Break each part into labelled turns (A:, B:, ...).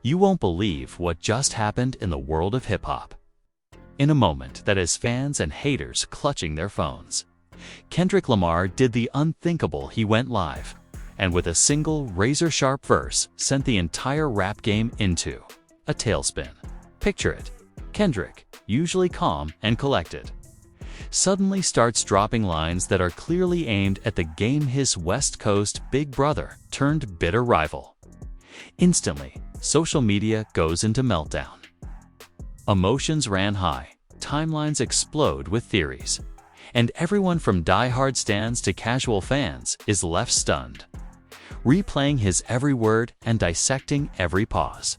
A: You won't believe what just happened in the world of hip-hop. In a moment that has fans and haters clutching their phones, Kendrick Lamar did the unthinkable. He went live, and with a single razor-sharp verse sent the entire rap game into a tailspin. Picture it. Kendrick, usually calm and collected, suddenly starts dropping lines that are clearly aimed at the game, his West Coast big brother turned bitter rival. Instantly, social media goes into meltdown. Emotions ran high, timelines explode with theories, and everyone from die-hard stans to casual fans is left stunned, replaying his every word and dissecting every pause.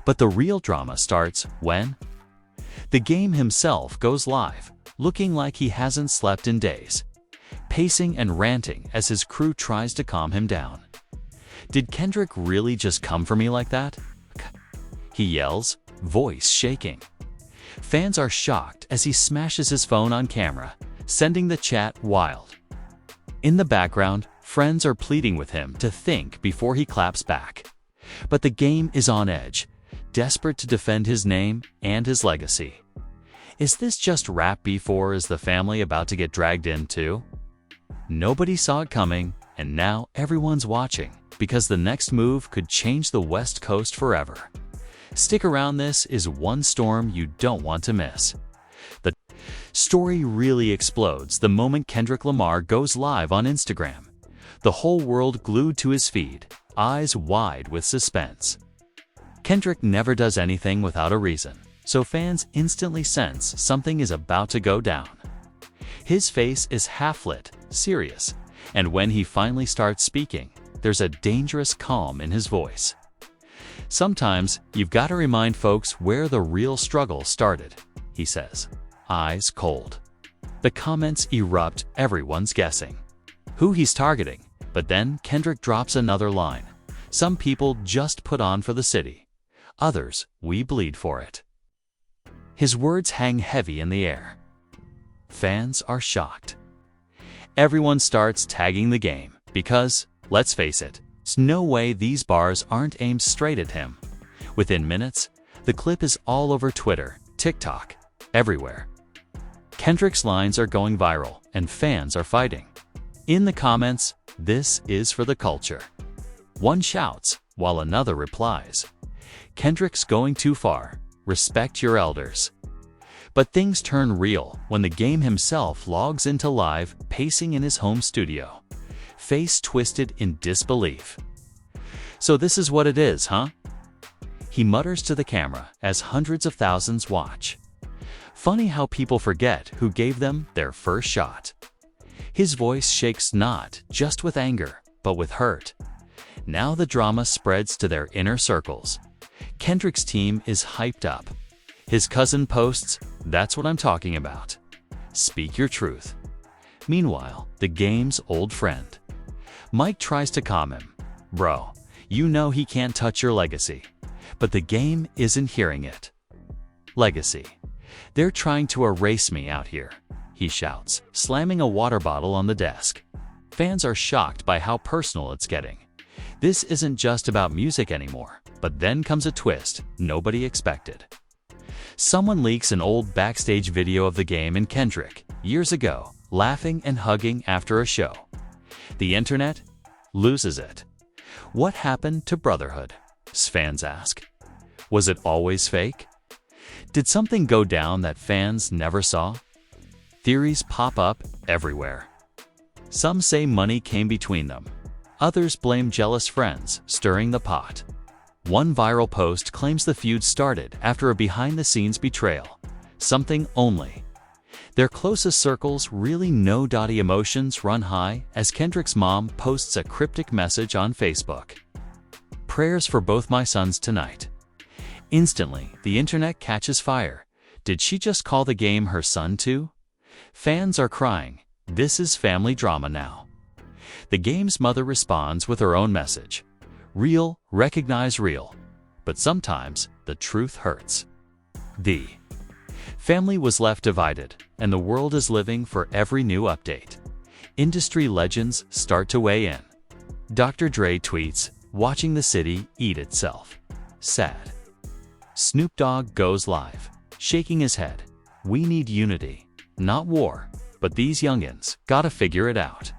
A: But the real drama starts when the game himself goes live, looking like he hasn't slept in days, pacing and ranting as his crew tries to calm him down. Did Kendrick really just come for me like that? He yells, voice shaking. Fans are shocked as he smashes his phone on camera, sending the chat wild. In the background, friends are pleading with him to think before he claps back. But the game is on edge, desperate to defend his name and his legacy. Is this just rap beef, or is the family about to get dragged in too? Nobody saw it coming, and now everyone's watching, because the next move could change the West Coast forever. Stick around, this is one storm you don't want to miss. The story really explodes the moment Kendrick Lamar goes live on Instagram. The whole world glued to his feed, eyes wide with suspense. Kendrick never does anything without a reason, so fans instantly sense something is about to go down. His face is half-lit, serious, and when he finally starts speaking, there's a dangerous calm in his voice. Sometimes you've got to remind folks where the real struggle started, he says, eyes cold. The comments erupt, everyone's guessing who he's targeting, but then Kendrick drops another line. Some people just put on for the city. Others, we bleed for it. His words hang heavy in the air. Fans are shocked. Everyone starts tagging the game because, let's face it, there's no way these bars aren't aimed straight at him. Within minutes, the clip is all over Twitter, TikTok, everywhere. Kendrick's lines are going viral, and fans are fighting. In the comments, this is for the culture. One shouts, while another replies, Kendrick's going too far, respect your elders. But things turn real when the game himself logs into live, pacing in his home studio, face twisted in disbelief. So this is what it is, huh? He mutters to the camera as hundreds of thousands watch. Funny how people forget who gave them their first shot. His voice shakes not just with anger, but with hurt. Now the drama spreads to their inner circles. Kendrick's team is hyped up. His cousin posts, "That's what I'm talking about. Speak your truth." Meanwhile, the game's old friend, Mike, tries to calm him. "Bro, you know he can't touch your legacy." But the game isn't hearing it. "Legacy? They're trying to erase me out here," he shouts, slamming a water bottle on the desk. Fans are shocked by how personal it's getting. This isn't just about music anymore, but then comes a twist nobody expected. Someone leaks an old backstage video of the game and Kendrick, years ago, laughing and hugging after a show. The internet loses it. What happened to brotherhood? Fans ask. Was it always fake? Did something go down that fans never saw? Theories pop up everywhere. Some say money came between them. Others blame jealous friends, stirring the pot. One viral post claims the feud started after a behind-the-scenes betrayal. Something only their closest circles really know. Emotions run high as Kendrick's mom posts a cryptic message on Facebook. "Prayers for both my sons tonight." Instantly, the internet catches fire. Did she just call the game her son too? Fans are crying. This is family drama now. The game's mother responds with her own message. Real, recognize real. But sometimes, the truth hurts. The family was left divided, and the world is living for every new update. Industry legends start to weigh in. Dr. Dre tweets, "Watching the city eat itself." sad. Snoop Dogg goes live, shaking his head. We need unity, not war, but these youngins gotta figure it out.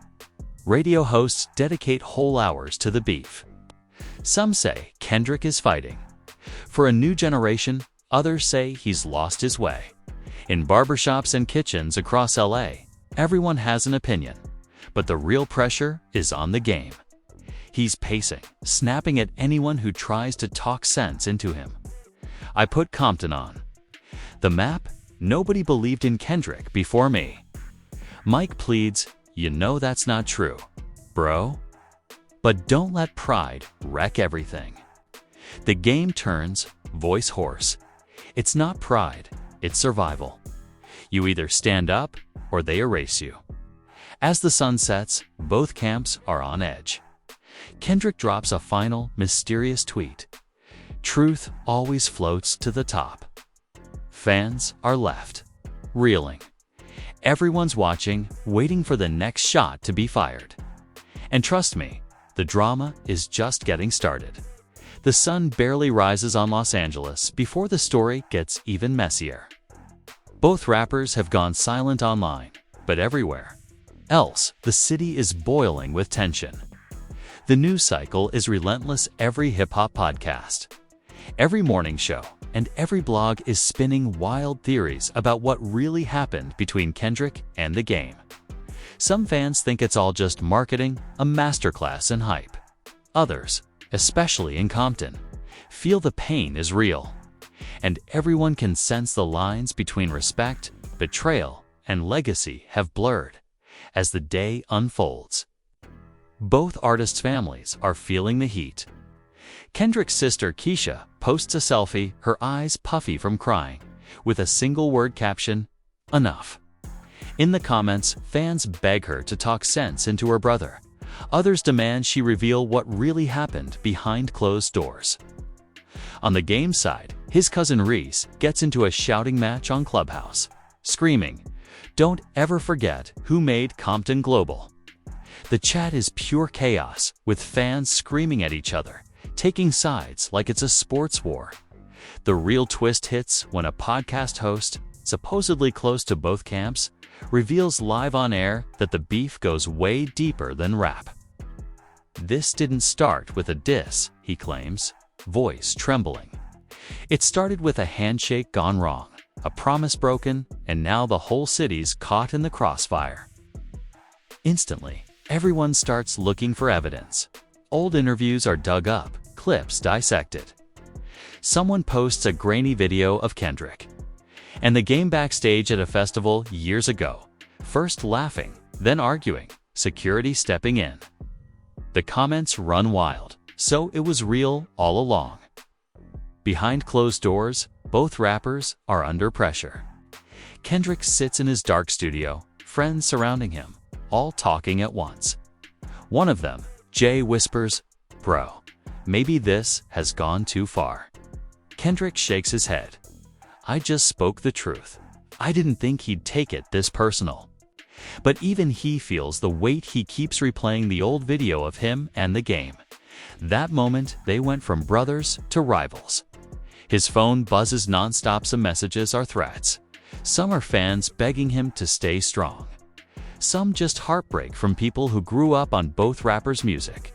A: Radio hosts dedicate whole hours to the beef. Some say Kendrick is fighting. For a new generation, others say he's lost his way. In barbershops and kitchens across LA, everyone has an opinion, but the real pressure is on the game. He's pacing, snapping at anyone who tries to talk sense into him. I put Compton on. The map? Nobody believed in Kendrick before me. Mike pleads, you know that's not true, bro. But don't let pride wreck everything. The game turns, voice hoarse. It's not pride, it's survival. You either stand up or they erase you. As the sun sets, both camps are on edge. Kendrick drops a final, mysterious tweet. Truth always floats to the top. Fans are left, reeling. Everyone's watching, waiting for the next shot to be fired. And trust me, the drama is just getting started. The sun barely rises on Los Angeles before the story gets even messier. Both rappers have gone silent online, but everywhere else, the city is boiling with tension. The news cycle is relentless. Every hip-hop podcast, every morning show, and every blog is spinning wild theories about what really happened between Kendrick and the game. Some fans think it's all just marketing, a masterclass in hype. Others, especially in Compton, feel the pain is real. And everyone can sense the lines between respect, betrayal, and legacy have blurred as the day unfolds. Both artists' families are feeling the heat. Kendrick's sister Keisha posts a selfie, her eyes puffy from crying, with a single-word caption, enough. In the comments, fans beg her to talk sense into her brother. Others demand she reveal what really happened behind closed doors. On the game side, his cousin Reese gets into a shouting match on Clubhouse, screaming, "Don't ever forget who made Compton global." The chat is pure chaos, with fans screaming at each other, taking sides like it's a sports war. The real twist hits when a podcast host, supposedly close to both camps, reveals live on air that the beef goes way deeper than rap. This didn't start with a diss, he claims, voice trembling. It started with a handshake gone wrong, a promise broken, and now the whole city's caught in the crossfire. Instantly, everyone starts looking for evidence. Old interviews are dug up, clips dissected. Someone posts a grainy video of Kendrick and the game backstage at a festival years ago, first laughing, then arguing, security stepping in. The comments run wild, so it was real all along. Behind closed doors, both rappers are under pressure. Kendrick sits in his dark studio, friends surrounding him, all talking at once. One of them, Jay, whispers, "Bro, maybe this has gone too far." Kendrick shakes his head. "I just spoke the truth. I didn't think he'd take it this personal." But even he feels the weight. He keeps replaying the old video of him and the game. That moment, they went from brothers to rivals. His phone buzzes nonstop. Some messages are threats. Some are fans begging him to stay strong. Some just heartbreak from people who grew up on both rappers' music.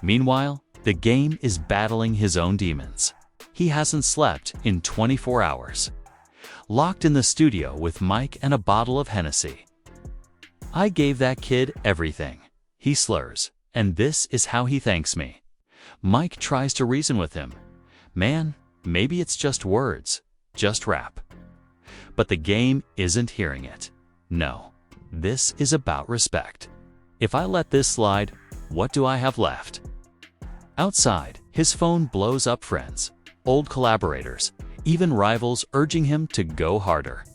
A: Meanwhile, the game is battling his own demons. He hasn't slept in 24 hours. Locked in the studio with Mike and a bottle of Hennessy. "I gave that kid everything," he slurs, "and this is how he thanks me." Mike tries to reason with him. "Man, maybe it's just words, just rap." But the game isn't hearing it. No. This is about respect. If I let this slide, what do I have left? Outside, his phone blows up. Friends, old collaborators, even rivals urging him to go harder.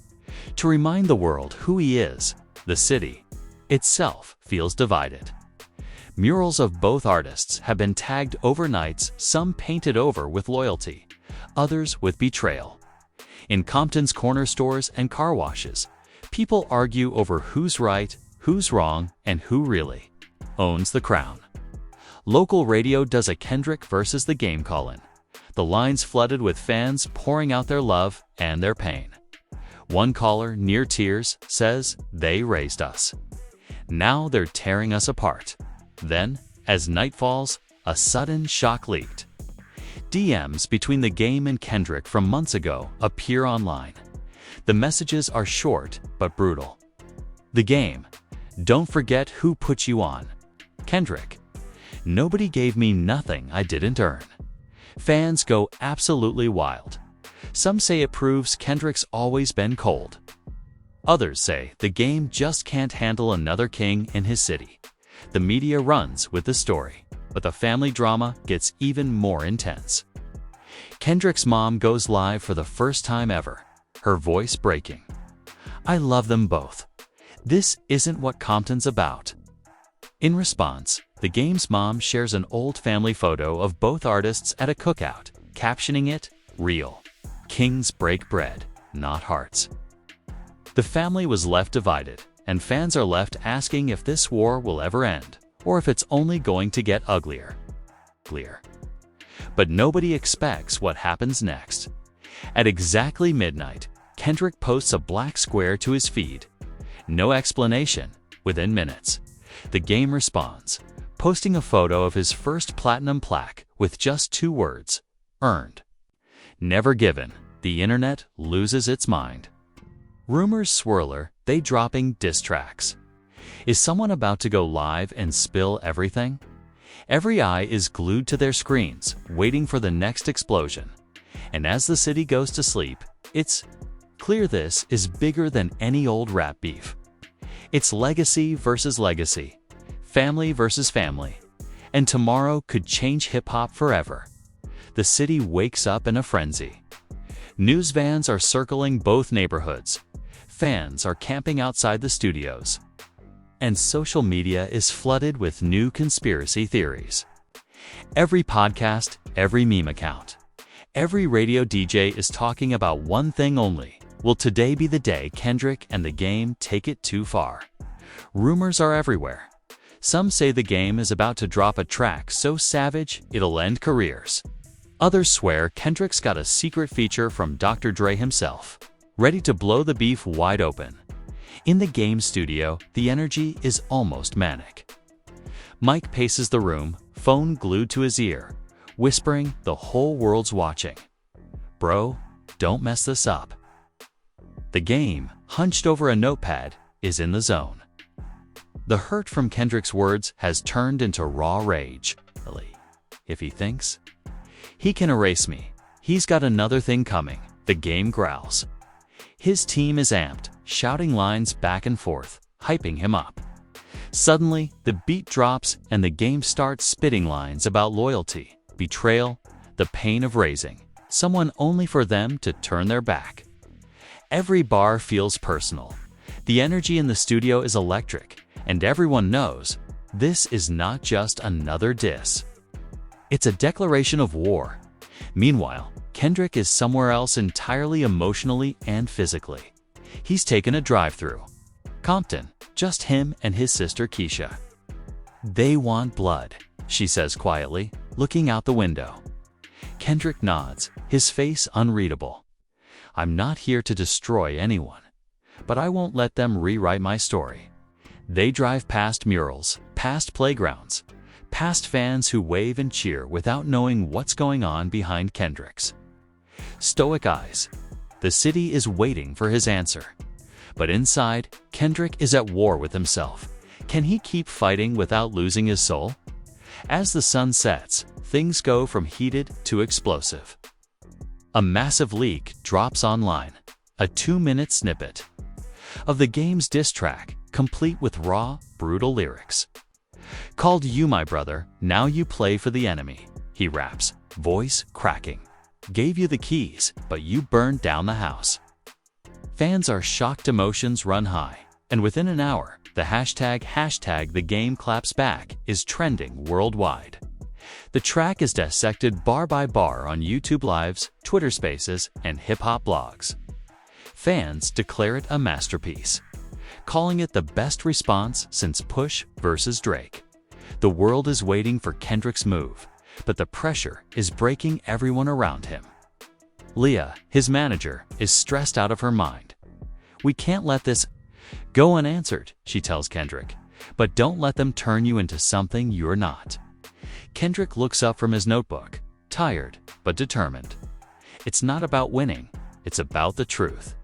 A: To remind the world who he is, the city itself feels divided. Murals of both artists have been tagged overnights, some painted over with loyalty, others with betrayal. In Compton's corner stores and car washes, people argue over who's right, who's wrong, and who really owns the crown. Local radio does a Kendrick versus the game call-in. The lines flooded with fans pouring out their love and their pain. One caller, near tears, says, "They raised us. Now they're tearing us apart." Then, as night falls, a sudden shock leaked. DMs between the game and Kendrick from months ago appear online. The messages are short but brutal. The game: "Don't forget who put you on." Kendrick: "Nobody gave me nothing I didn't earn." Fans go absolutely wild. Some say it proves Kendrick's always been cold. Others say the game just can't handle another king in his city. The media runs with the story, but the family drama gets even more intense. Kendrick's mom goes live for the first time ever, her voice breaking. "I love them both. This isn't what Compton's about." In response, the game's mom shares an old family photo of both artists at a cookout, captioning it, "Real. Kings break bread, not hearts." The family was left divided, and fans are left asking if this war will ever end, or if it's only going to get uglier. But nobody expects what happens next. At exactly midnight, Kendrick posts a black square to his feed. No explanation. Within minutes, the game responds, posting a photo of his first platinum plaque with just 2 words: "Earned." Never given, the internet loses its mind. Rumors swirl, they dropping diss tracks. Is someone about to go live and spill everything? Every eye is glued to their screens, waiting for the next explosion. And as the city goes to sleep, it's clear this is bigger than any old rap beef. It's legacy versus legacy, family versus family, and tomorrow could change hip-hop forever. The city wakes up in a frenzy. News vans are circling both neighborhoods. Fans are camping outside the studios. And social media is flooded with new conspiracy theories. Every podcast, every meme account, every radio DJ is talking about one thing only: will today be the day Kendrick and the game take it too far? Rumors are everywhere. Some say the game is about to drop a track so savage it'll end careers. Others swear Kendrick's got a secret feature from Dr. Dre himself, ready to blow the beef wide open. In the game studio, the energy is almost manic. Mike paces the room, phone glued to his ear, whispering the whole world's watching. "Bro, don't mess this up." The game, hunched over a notepad, is in the zone. The hurt from Kendrick's words has turned into raw rage. If he thinks he can erase me, he's got another thing coming, the game growls. His team is amped, shouting lines back and forth, hyping him up. Suddenly, the beat drops and the game starts spitting lines about loyalty, betrayal, the pain of raising someone only for them to turn their back. Every bar feels personal. The energy in the studio is electric, and everyone knows this is not just another diss. It's a declaration of war. Meanwhile, Kendrick is somewhere else entirely emotionally and physically. He's taken a drive-through. Compton, just him and his sister Keisha. "They want blood," she says quietly, looking out the window. Kendrick nods, his face unreadable. "I'm not here to destroy anyone, but I won't let them rewrite my story." They drive past murals, past playgrounds, past fans who wave and cheer without knowing what's going on behind Kendrick's stoic eyes. The city is waiting for his answer. But inside, Kendrick is at war with himself. Can he keep fighting without losing his soul? As the sun sets, things go from heated to explosive. A massive leak drops online, a 2-minute snippet of the game's diss track, complete with raw, brutal lyrics. "Called you my brother, now you play for the enemy," he raps, voice cracking. "Gave you the keys, but you burned down the house." Fans are shocked, emotions run high, and within an hour, the hashtag the game claps back is trending worldwide. The track is dissected bar by bar on YouTube Lives, Twitter Spaces, and hip-hop blogs. Fans declare it a masterpiece, calling it the best response since Push vs. Drake. The world is waiting for Kendrick's move, but the pressure is breaking everyone around him. Leah, his manager, is stressed out of her mind. "We can't let this go unanswered," she tells Kendrick, "but don't let them turn you into something you're not." Kendrick looks up from his notebook, tired but determined. It's not about winning, it's about the truth.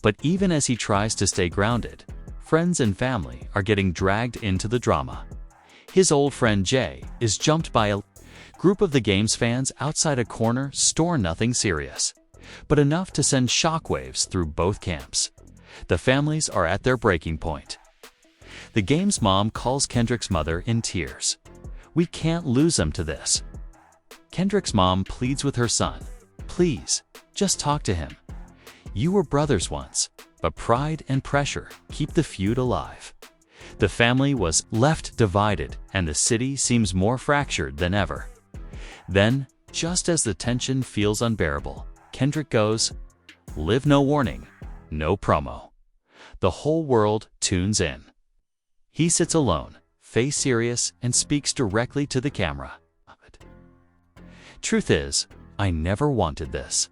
A: But even as he tries to stay grounded, friends and family are getting dragged into the drama. His old friend Jay is jumped by a group of the game's fans outside a corner store. Nothing serious, but enough to send shockwaves through both camps. The families are at their breaking point. The game's mom calls Kendrick's mother in tears. "We can't lose him to this." Kendrick's mom pleads with her son, "Please, just talk to him. You were brothers once," but pride and pressure keep the feud alive. The family was left divided, and the city seems more fractured than ever. Then, just as the tension feels unbearable, Kendrick goes, "Live no warning, no promo." The whole world tunes in. He sits alone, face serious, and speaks directly to the camera. "Truth is, I never wanted this,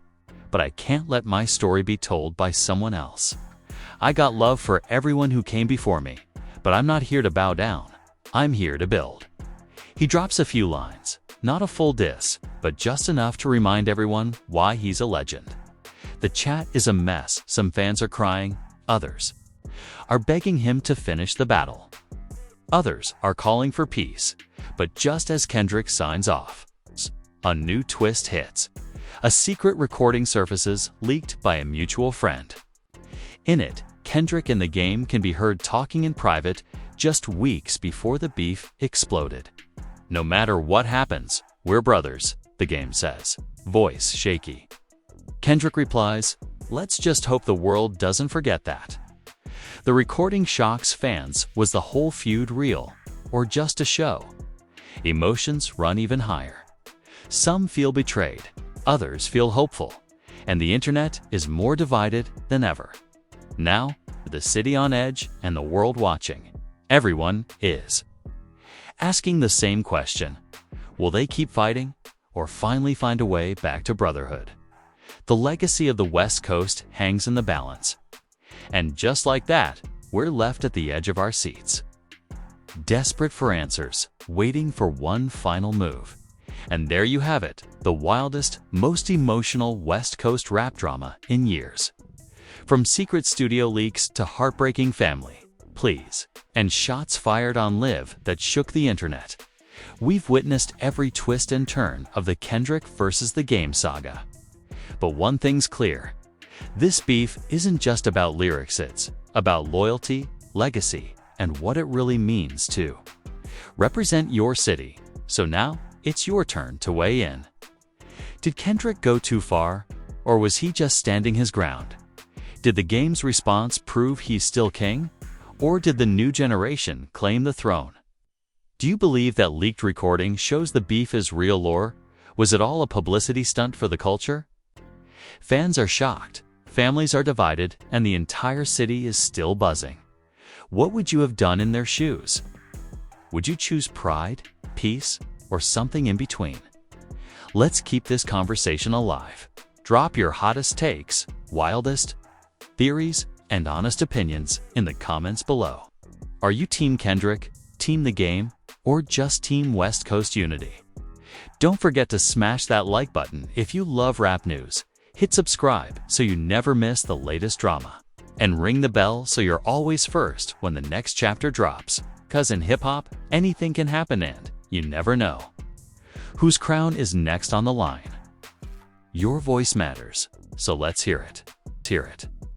A: but I can't let my story be told by someone else. I got love for everyone who came before me, but I'm not here to bow down. I'm here to build." He drops a few lines, not a full diss, but just enough to remind everyone why he's a legend. The chat is a mess. Some fans are crying, others are begging him to finish the battle. Others are calling for peace, but just as Kendrick signs off, a new twist hits. A secret recording surfaces, leaked by a mutual friend. In it, Kendrick and the game can be heard talking in private just weeks before the beef exploded. "No matter what happens, we're brothers," the game says, voice shaky. Kendrick replies, "Let's just hope the world doesn't forget that." The recording shocks fans. Was the whole feud real, or just a show? Emotions run even higher. Some feel betrayed, others feel hopeful, and the internet is more divided than ever. Now, with the city on edge and the world watching, everyone is asking the same question: will they keep fighting, or finally find a way back to brotherhood? The legacy of the West Coast hangs in the balance. And just like that, we're left at the edge of our seats, desperate for answers, waiting for one final move. And there you have it, the wildest, most emotional West Coast rap drama in years. From secret studio leaks to heartbreaking family pleas, and shots fired on Liv that shook the internet, we've witnessed every twist and turn of the Kendrick versus the game saga. But one thing's clear: this beef isn't just about lyrics, it's about loyalty, legacy, and what it really means to represent your city. So now, it's your turn to weigh in. Did Kendrick go too far, or was he just standing his ground? Did the game's response prove he's still king, or did the new generation claim the throne? Do you believe that leaked recording shows the beef is real lore? Was it all a publicity stunt for the culture? Fans are shocked, families are divided, and the entire city is still buzzing. What would you have done in their shoes? Would you choose pride, peace, or something in between? Let's keep this conversation alive. Drop your hottest takes, wildest theories, and honest opinions in the comments below. Are you Team Kendrick, Team the Game, or just Team West Coast Unity? Don't forget to smash that like button if you love rap news. Hit subscribe so you never miss the latest drama. And ring the bell so you're always first when the next chapter drops. 'Cause in hip-hop, anything can happen and you never know whose crown is next on the line. Your voice matters, so let's hear it.